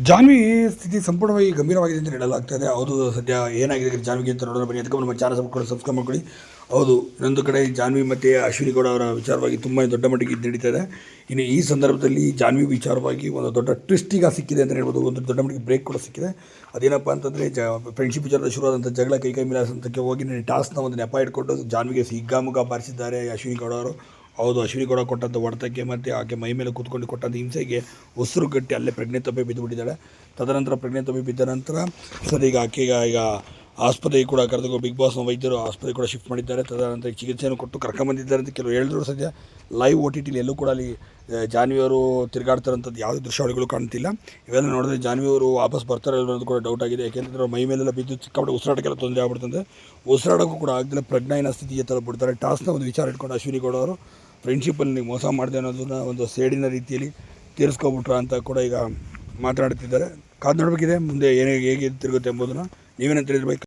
ಜಾನ್ವಿ ಸ್ಥಿತಿ ಸಂಪೂರ್ಣವಾಗಿ ಗಂಭೀರವಾಗಿದೆ ಅಂತ ಹೇಳಲಾಗ್ತದೆ. ಹೌದು, ಸದ್ಯ ಏನಾಗಿದೆ ಜಾನ್ವಿಗೆ ಅಂತ ನೋಡೋಣ ಬನ್ನಿ. ಅದಕ್ಕೆ ನಮ್ಮ ಚಾನಲ್ ಸಬ್ಸ್ಕ್ರೈಬ್ ಮಾಡ್ಕೊಳ್ಳಿ. ಹೌದು, ಇನ್ನೊಂದು ಕಡೆ ಜಾನ್ವಿ ಮತ್ತು ಅಶ್ವಿನಿ ಗೌಡ ಅವರ ವಿಚಾರವಾಗಿ ತುಂಬ ದೊಡ್ಡ ಮಟ್ಟಿಗೆ ಇದು ನಡೀತಾ ಇದೆ. ಇನ್ನು ಈ ಸಂದರ್ಭದಲ್ಲಿ ಜಾನ್ವಿ ವಿಚಾರವಾಗಿ ಒಂದು ದೊಡ್ಡ ಟ್ವಿಸ್ಟ್ ಈಗ ಸಿಕ್ಕಿದೆ ಅಂತ ಹೇಳ್ಬೋದು. ಒಂದು ದೊಡ್ಡ ಮಟ್ಟಿಗೆ ಬ್ರೇಕ್ ಕೂಡ ಸಿಕ್ಕಿದೆ. ಅದೇನಪ್ಪ ಅಂತಂದರೆ ಫ್ರೆಂಡ್ಶಿಪ್ ವಿಚಾರದ ಶುರುವಾದಂಥ ಜಗಳ ಕೈ ಮಿಲಾಸಂತಕ್ಕೆ ಹೋಗಿ ಟಾಸ್ಕ್ನ ಒಂದು ನೆಪ ಇಟ್ಕೊಂಡು ಜಾನ್ವಿಗೆ ಹಿಗ್ಗಾಮುಗ್ಗ ಬಾರಿಸಿದ್ದಾರೆ ಅಶ್ವಿನಿ ಗೌಡ ಅವರು. ಹೌದು, ಅಶ್ವಿನಿ ಗೌಡ ಕೊಟ್ಟಂಥ ಹೊಡೆತಕ್ಕೆ ಮತ್ತು ಆಕೆ ಮೈ ಮೇಲೆ ಕೂತ್ಕೊಂಡು ಕೊಟ್ಟಂಥ ಹಿಂಸೆಗೆ ಉಸಿರು ಗಟ್ಟಿ ಅಲ್ಲೇ ಪ್ರಜ್ಞೆ ತಪ್ಪಿ ಬಿದ್ದುಬಿಟ್ಟಿದ್ದಾಳೆ. ತದನಂತರ ಪ್ರಜ್ಞೆ ತಪ್ಪಿ ಬಿದ್ದ ನಂತರ ಸರ್ ಈಗ ಆಕೆಗೆ ಈಗ ಆಸ್ಪತ್ರೆಗೆ ಕೂಡ ಕರೆದು ಬಿಗ್ ಬಾಸ್ನ ವೈದ್ಯರು ಆಸ್ಪತ್ರೆಗೆ ಕೂಡ ಶಿಫ್ಟ್ ಮಾಡಿದ್ದಾರೆ. ತದನಂತರ ಚಿಕಿತ್ಸೆಯನ್ನು ಕೊಟ್ಟು ಕರ್ಕೊಂಬಂದಿದ್ದಾರೆ ಅಂತ ಕೆಲವರು ಹೇಳಿದ್ರು. ಸದ್ಯ ಲೈವ್ OTT ಎಲ್ಲೂ ಕೂಡ ಅಲ್ಲಿ ಜಾನ್ವಿಯವರು ತಿರುಗಾಡ್ತಾರಂಥದ್ದು ಯಾವುದೇ ದೃಶ್ಯಾವಳಿಗಳು ಕಾಣ್ತಿಲ್ಲ. ಇವೆಲ್ಲ ನೋಡಿದ್ರೆ ಜಾನ್ವಿಯವರು ವಾಪಸ್ ಬರ್ತಾರೆ ಅನ್ನೋದು ಕೂಡ ಡೌಟ್ ಆಗಿದೆ. ಯಾಕೆಂದರೆ ಮೈ ಮೇಲೆಲ್ಲ ಬಿದ್ದು ಸಿಕ್ಕಾಪಟ್ಟೆ ಉಸಿರಾಟಕ್ಕೆಲ್ಲ ತೊಂದರೆ ಆಗ್ಬಿಡ್ತಂತೆ. ಉಸಿರಾಡೋಕ್ಕೂ ಕೂಡ ಆಗದಿಲ್ಲ ಪ್ರಜ್ಞಾಹೀನ ಸ್ಥಿತಿಗೆ ಬಿಡ್ತಾರೆ. ಟಾಸ್ಕ್ನ ಒಂದು ವಿಚಾರ ಇಟ್ಕೊಂಡು ಅಶ್ವಿನಿ ಗೌಡ ಅವರು ಫ್ರೆಂಡ್ಶಿಪ್ಪಲ್ಲಿ ಮೋಸ ಮಾಡಿದೆ ಅನ್ನೋದನ್ನ ಒಂದು ಸೇಡಿನ ರೀತಿಯಲ್ಲಿ ತೀರಿಸ್ಕೊಬಿಟ್ರ ಅಂತ ಕೂಡ ಈಗ ಮಾತನಾಡ್ತಿದ್ದಾರೆ. ಕಾದು ನೋಡಬೇಕಿದೆ ಮುಂದೆ ಹೇಗೆ ತಿರುಗುತ್ತೆ ಎಂಬುದನ್ನು. ನೀವೇನಂತ ಹೇಳಿದ್ರೆ